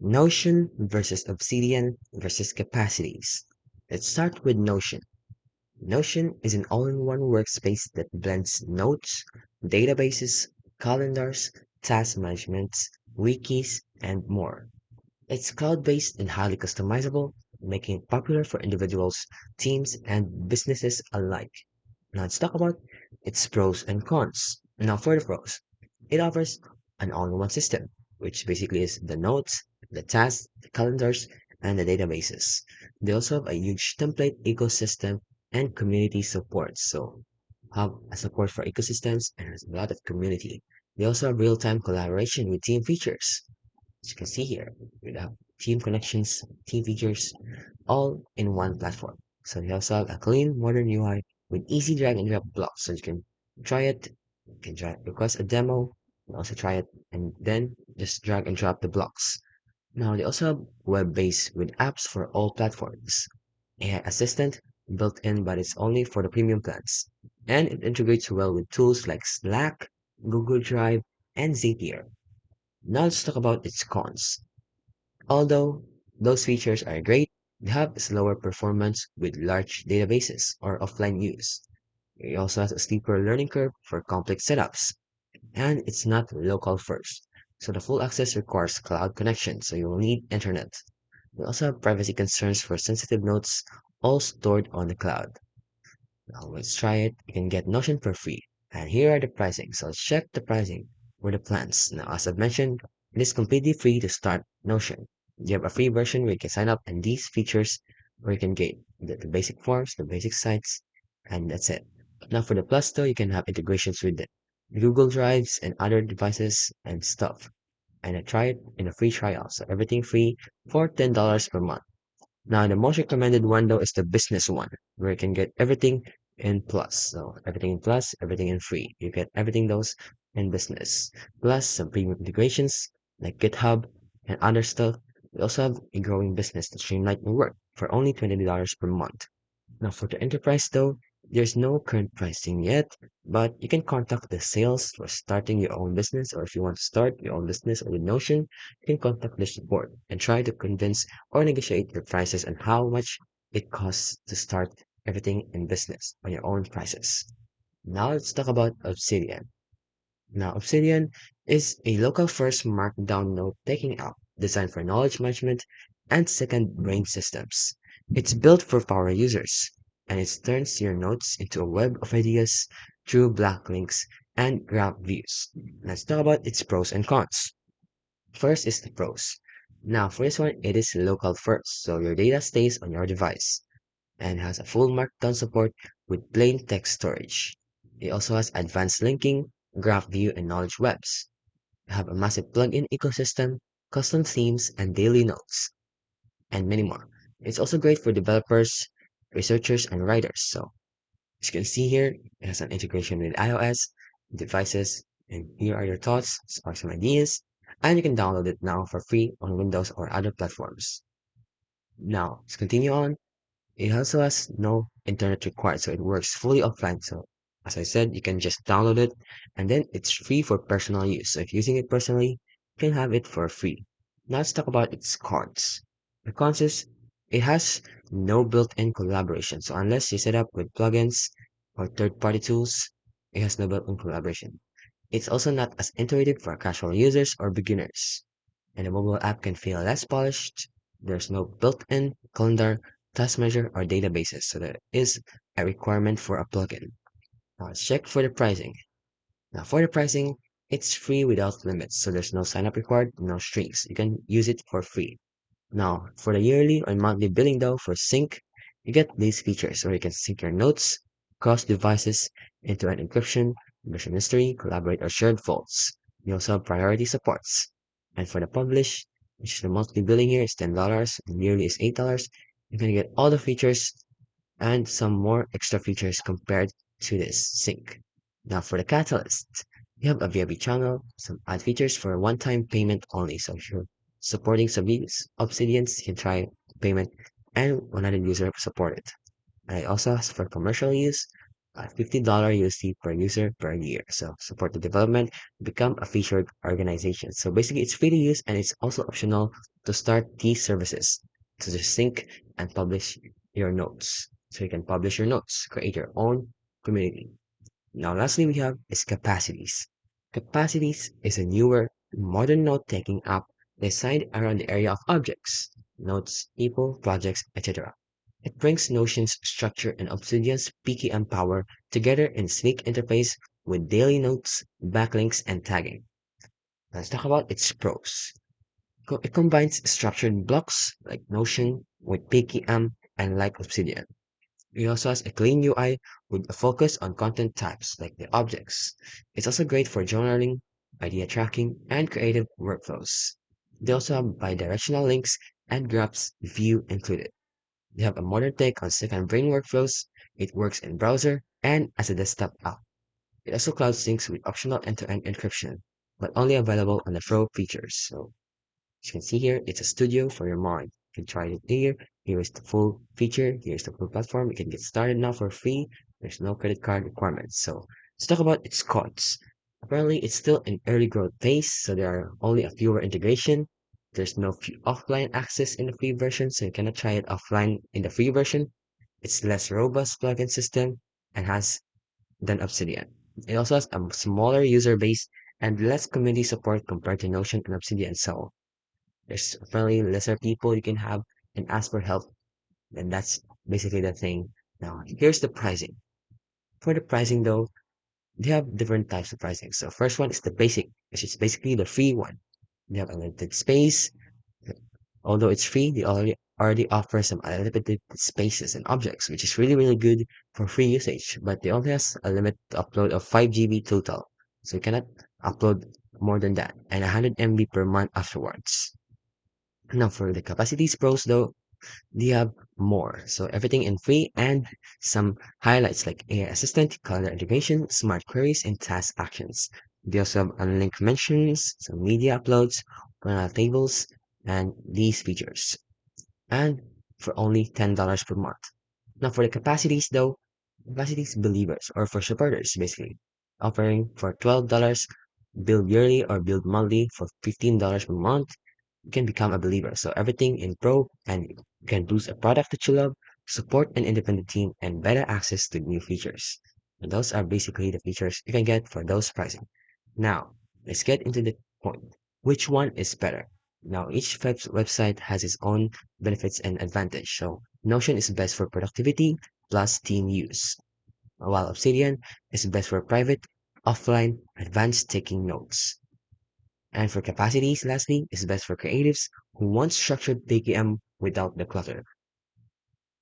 Notion versus Obsidian versus Capacities. Let's start with Notion. Notion is an all-in-one workspace that blends notes, databases, calendars, task management, wikis, and more. It's cloud-based and highly customizable, making it popular for individuals, teams, and businesses alike. Now let's talk about its pros and cons. Now for the pros, it offers an all-in-one system, which basically is the notes, the tasks, the calendars, and the databases. They also have a huge template ecosystem and community support. So have a support for ecosystems and has a lot of community. They also have real-time collaboration with team features. As you can see here, we have team connections, team features, all in one platform. So you also have a clean, modern UI with easy drag and drop blocks. So you can try it, you can request a demo, and also try it, and then just drag and drop the blocks. Now they also have web-based with apps for all platforms. AI Assistant built in, but it's only for the premium plans. And it integrates well with tools like Slack, Google Drive, and Zapier. Now let's talk about its cons. Although those features are great, they have slower performance with large databases or offline use. It also has a steeper learning curve for complex setups, and it's not local first. So the full access requires cloud connection, so you will need internet. We also have privacy concerns for sensitive notes, all stored on the cloud. Now let's try it. You can get Notion for free. And here are the pricing. So let's check the pricing for the plans. Now, as I've mentioned, it is completely free to start Notion. You have a free version where you can sign up and these features where you can get the basic forms, the basic sites, and that's it. Now for the Plus though, you can have integrations with the Google Drives and other devices and stuff. And I try it in a free trial. So everything free for $10 per month. Now, the most recommended one though is the business one, where you can get everything in plus. So everything in plus, everything in free. You get everything those in business. Plus some premium integrations like GitHub and other stuff. We also have a growing business to streamline your work for only $20 per month. Now for the enterprise though, there's no current pricing yet, but you can contact the sales for starting your own business, or if you want to start your own business or with Notion, you can contact the support and try to convince or negotiate your prices and how much it costs to start everything in business on your own prices. Now let's talk about Obsidian. Now, Obsidian is a local first markdown note taking app designed for knowledge management and second brain systems. It's built for power users, and it turns your notes into a web of ideas through backlinks and graph views. Let's talk about its pros and cons. First is the pros. Now, for this one, it is local first, so your data stays on your device and has a full markdown support with plain text storage. It also has advanced linking, graph view, and knowledge webs. You have a massive plugin ecosystem, custom themes, and daily notes, and many more. It's also great for developers, researchers, and writers. So, as you can see here, it has an integration with iOS, devices, and here are your thoughts, spark some ideas, and you can download it now for free on Windows or other platforms. Now, let's continue on. It also has no internet required, so it works fully offline. So, as I said, you can just download it and then it's free for personal use. So, if you're using it personally, you can have it for free. Now, let's talk about its cons. The cons is it has no built in collaboration. So, unless you set up with plugins or third party tools, it has no built in collaboration. It's also not as intuitive for casual users or beginners, and the mobile app can feel less polished. There's no built-in calendar, task manager, or databases, so there is a requirement for a plugin. Now let's check for the pricing. Now for the pricing, it's free without limits, so there's no sign-up required, no strings. You can use it for free. Now for the yearly or monthly billing though, for sync, you get these features where you can sync your notes, cross devices into an encryption, mission history, collaborate or shared faults. You also have priority supports. And for the publish, which is the monthly billing here is $10 and yearly is $8, you can get all the features and some more extra features compared to this sync. Now for the catalyst, you have a VIP channel, some ad features for one-time payment only. So if you're supporting some Obsidians, you can try payment and 100 user support it. And it also has for commercial use, $50 USD per user per year. So support the development, become a featured organization. So basically it's free to use and it's also optional to start these services. So just sync and publish your notes. So you can publish your notes, create your own community. Now lastly we have is Capacities. Capacities is a newer, modern note-taking app designed around the area of objects, notes, people, projects, etc. It brings Notion's structure and Obsidian's PKM power together in a sleek interface with daily notes, backlinks, and tagging. Let's talk about its pros. It combines structured blocks like Notion with PKM and like Obsidian. It also has a clean UI with a focus on content types like the objects. It's also great for journaling, idea tracking, and creative workflows. They also have bidirectional links and graphs view included. They have a modern take on second brain workflows. It works in browser and as a desktop app. It also cloud syncs with optional end-to-end encryption, but only available on the Pro features. So as you can see here, it's a studio for your mind. You can try it here. Here is the full feature. Here's the full platform. You can get started now for free. There's no credit card requirements. So let's talk about its cons. Apparently, it's still in early growth phase, so there are only a fewer integration. There's no offline access in the free version, so you cannot try it offline in the free version. It's less robust plugin system and has than Obsidian. It also has a smaller user base and less community support compared to Notion and Obsidian. So there's apparently lesser people you can have and ask for help, and that's basically the thing. Now, here's the pricing. For the pricing though, they have different types of pricing. So first one is the basic, which is basically the free one. They have unlimited space. Although it's free, they already offer some unlimited spaces and objects, which is really good for free usage. But they only has a limit to upload of 5 GB total. So you cannot upload more than that, and 100 MB per month afterwards. Now for the capacities pros though, they have more. So everything in free and some highlights like AI assistant, calendar integration, smart queries, and task actions. They also have unlinked mentions, some media uploads, tables, and these features. And for only $10 per month. Now for the capacities though, capacities believers or for supporters basically, offering for $12, build yearly or build monthly for $15 per month, you can become a believer. So everything in Pro, and you can boost a product that you love, support an independent team, and better access to new features. And those are basically the features you can get for those pricing. Now, let's get into the point. Which one is better? Now, each website has its own benefits and advantage. So, Notion is best for productivity plus team use, while Obsidian is best for private, offline, advanced taking notes. And for capacities, lastly, is best for creatives who want structured PKM without the clutter.